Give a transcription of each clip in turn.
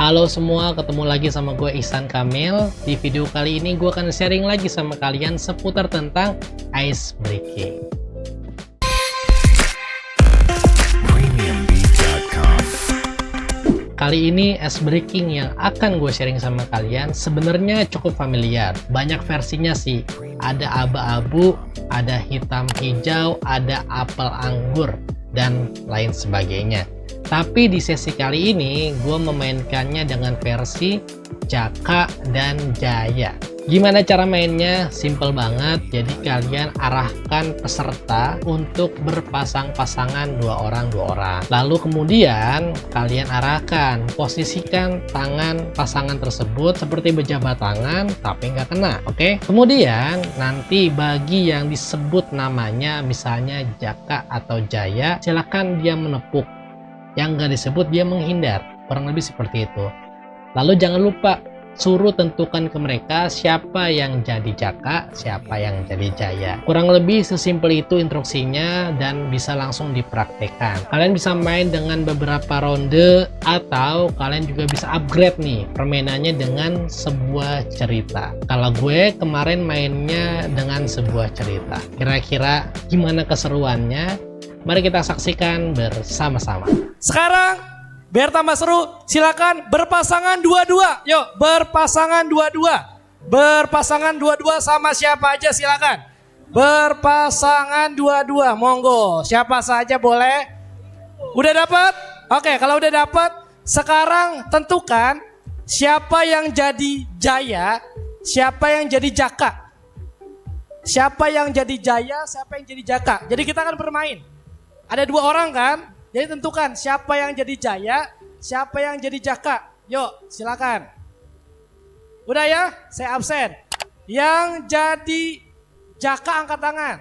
Halo semua, ketemu lagi sama gue Ihsan Kamil. Di video kali ini gue akan sharing lagi sama kalian seputar tentang ice breaking. Kali ini ice breaking yang akan gue sharing sama kalian sebenarnya cukup familiar. Banyak versinya sih. Ada abu-abu, ada hitam hijau, ada apel anggur, dan lain sebagainya. Tapi di sesi kali ini gue memainkannya dengan versi Jaka dan Jaya. Gimana cara mainnya? Simple banget. Jadi kalian arahkan peserta untuk berpasang-pasangan dua orang. Lalu kemudian kalian arahkan, posisikan tangan pasangan tersebut seperti berjabat tangan tapi nggak kena. Oke? Kemudian nanti bagi yang disebut namanya misalnya Jaka atau Jaya, silakan dia menepuk. Yang nggak disebut dia menghindar, kurang lebih seperti itu. Lalu jangan lupa suruh tentukan ke mereka siapa yang jadi Jaka, siapa yang jadi Jaya. Kurang lebih sesimpel itu instruksinya dan bisa langsung dipraktekkan. Kalian bisa main dengan beberapa ronde atau kalian juga bisa upgrade nih permainannya dengan sebuah cerita. Kalau gue kemarin mainnya dengan sebuah cerita. Kira-kira gimana keseruannya? Mari kita saksikan bersama-sama. Sekarang biar tambah seru, silakan berpasangan dua-dua. Yuk, berpasangan dua-dua. Berpasangan dua-dua sama siapa aja silakan. Berpasangan dua-dua, monggo. Siapa saja boleh. Udah dapat? Oke, kalau udah dapat, sekarang tentukan siapa yang jadi Jaya, siapa yang jadi Jaka. Siapa yang jadi Jaya, siapa yang jadi Jaka. Jadi kita akan bermain. Ada dua orang kan? Jadi tentukan siapa yang jadi Jaya, siapa yang jadi Jaka. Yuk, silakan. Udah ya, saya absen. Yang jadi Jaka angkat tangan.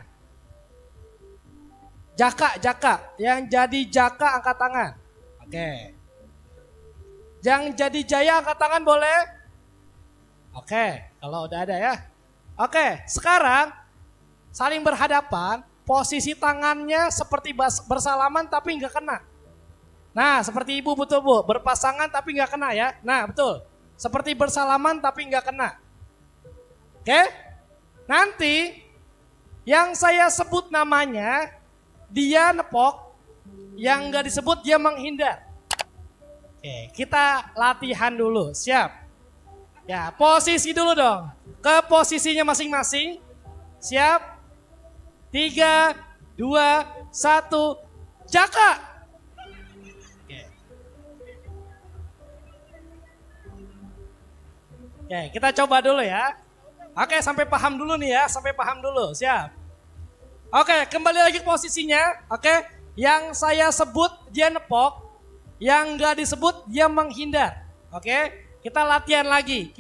Jaka. Yang jadi Jaka angkat tangan. Oke. Yang jadi Jaya angkat tangan boleh? Oke, kalau udah ada ya. Oke, sekarang saling berhadapan. Posisi tangannya seperti bersalaman tapi nggak kena. Nah, seperti ibu betul bu, berpasangan tapi nggak kena ya. Nah, betul. Seperti bersalaman tapi nggak kena. Oke? Nanti yang saya sebut namanya dia nepok, yang nggak disebut dia menghindar. Oke, kita latihan dulu. Siap? Ya, posisi dulu dong. Ke posisinya masing-masing. Siap? 3, 2, 1, Jaka. Oke, kita coba dulu ya. Oke, sampai paham dulu nih ya, sampai paham dulu. Siap. Oke, kembali lagi ke posisinya. Oke, yang saya sebut dia nepok, yang nggak disebut dia menghindar. Oke, kita latihan lagi.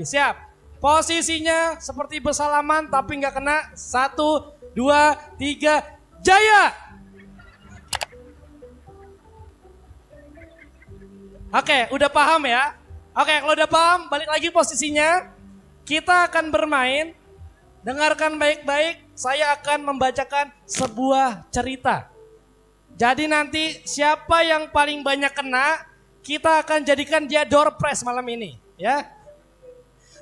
Siap. Posisinya seperti bersalaman tapi nggak kena. 1, 2, 3, Jaya. Oke, udah paham ya? Oke, kalau udah paham, balik lagi posisinya. Kita akan bermain. Dengarkan baik-baik, saya akan membacakan sebuah cerita. Jadi nanti siapa yang paling banyak kena, kita akan jadikan dia door prize malam ini. Ya.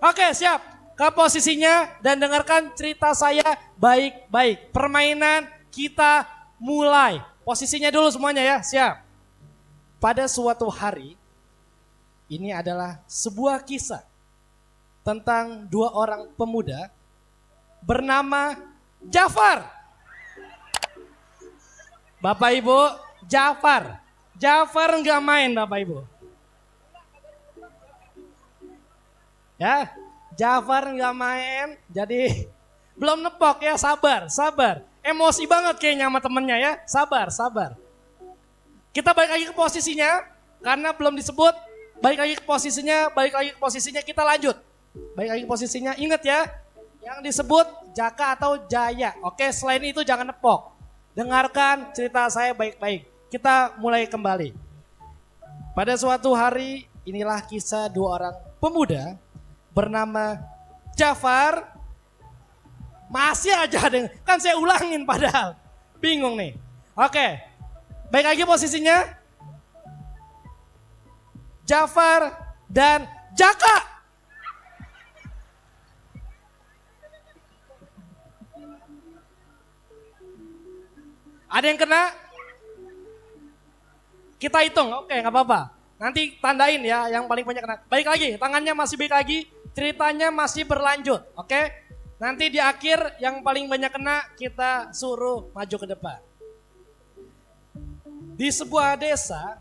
Oke, siap. Ke posisinya dan dengarkan cerita saya baik-baik. Permainan kita mulai. Posisinya dulu semuanya ya, siap. Pada suatu hari, ini adalah sebuah kisah tentang dua orang pemuda bernama Jafar. Bapak Ibu, Jafar nggak main Bapak Ibu. Ya. Jafar nggak main, jadi belum nepok ya, sabar. Emosi banget kayaknya sama temennya ya, sabar. Kita balik lagi ke posisinya, karena belum disebut, balik lagi ke posisinya, kita lanjut. Balik lagi ke posisinya, ingat ya, yang disebut Jaka atau Jaya. Oke, selain itu jangan nepok. Dengarkan cerita saya baik-baik. Kita mulai kembali. Pada suatu hari, inilah kisah dua orang pemuda bernama Jafar. Masih aja ada, kan saya ulangin padahal. Bingung nih. Oke, baik lagi posisinya. Jafar, dan Jaka. Ada yang kena? Kita hitung, oke nggak apa-apa. Nanti tandain ya yang paling banyak kena. Baik lagi, tangannya masih baik lagi, ceritanya masih berlanjut, oke? Nanti di akhir yang paling banyak kena kita suruh maju ke depan. Di sebuah desa,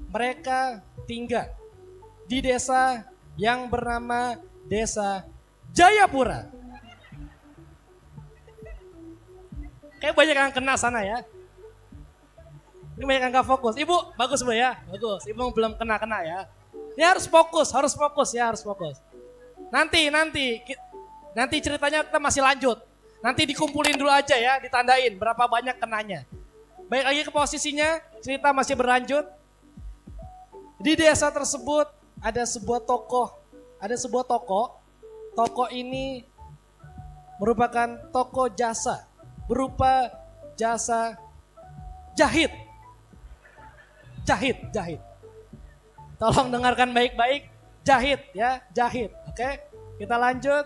mereka tinggal di desa yang bernama Desa Jayapura. Kayak banyak yang kena sana ya. Ini banyak yang gak fokus. Ibu, bagus Bu ya, bagus. Ibu belum kena ya. Ini harus fokus ya, harus fokus. Nanti ceritanya kita masih lanjut. Nanti dikumpulin dulu aja ya, ditandain berapa banyak kenanya. Baik lagi ke posisinya, cerita masih berlanjut. Di desa tersebut ada sebuah toko. Toko ini merupakan toko jasa, berupa jasa jahit. Tolong dengarkan baik-baik, jahit ya, jahit. Oke, kita lanjut.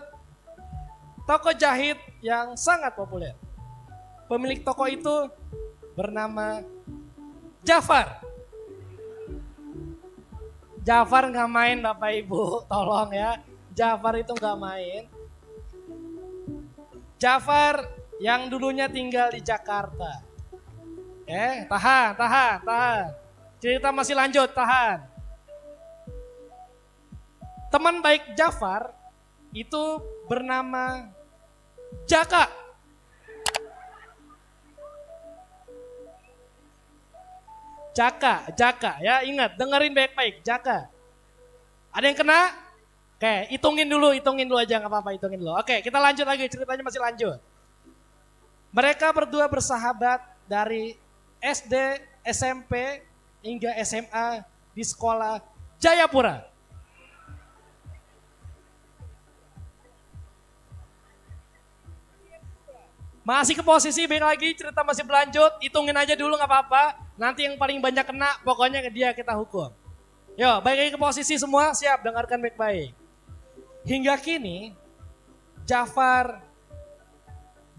Toko jahit yang sangat populer. Pemilik toko itu bernama Jafar. Jafar nggak main Bapak Ibu, tolong ya. Jafar itu nggak main. Jafar yang dulunya tinggal di Jakarta. Tahan. Cerita masih lanjut, tahan. Teman baik Jafar itu bernama Jaka. Jaka ya, ingat, dengerin baik-baik, Jaka. Ada yang kena? Oke, hitungin dulu aja, nggak apa-apa, hitungin dulu. Oke, kita lanjut lagi, ceritanya masih lanjut. Mereka berdua bersahabat dari SD, SMP, hingga SMA di sekolah Jayapura. Masih ke posisi, baik lagi, cerita masih berlanjut, hitungin aja dulu nggak apa-apa. Nanti yang paling banyak kena, pokoknya dia kita hukum. Yo, baik lagi ke posisi semua, siap, dengarkan baik-baik. Hingga kini, Jafar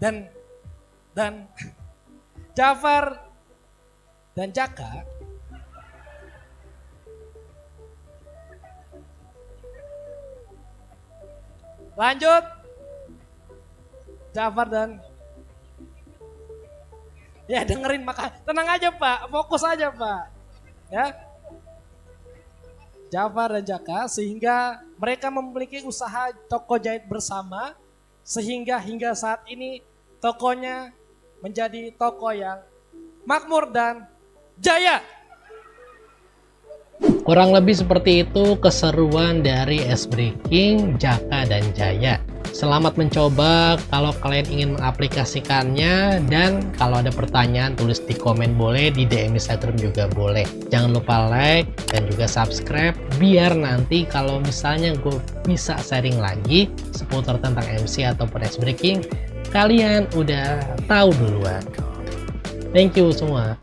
dan Jaka lanjut. Jafar dan ya dengerin, maka tenang aja Pak, fokus aja Pak. Ya. Jafar dan Jaka, sehingga mereka memiliki usaha toko jahit bersama, sehingga hingga saat ini tokonya menjadi toko yang makmur dan jaya. Kurang lebih seperti itu keseruan dari Ice Breaking, Jaka dan Jaya. Selamat mencoba, kalau kalian ingin mengaplikasikannya, dan kalau ada pertanyaan tulis di komen boleh, di DM Instagram juga boleh. Jangan lupa like dan juga subscribe, biar nanti kalau misalnya gue bisa sharing lagi seputar tentang MC ataupun Ice Breaking, kalian udah tahu duluan. Thank you semua.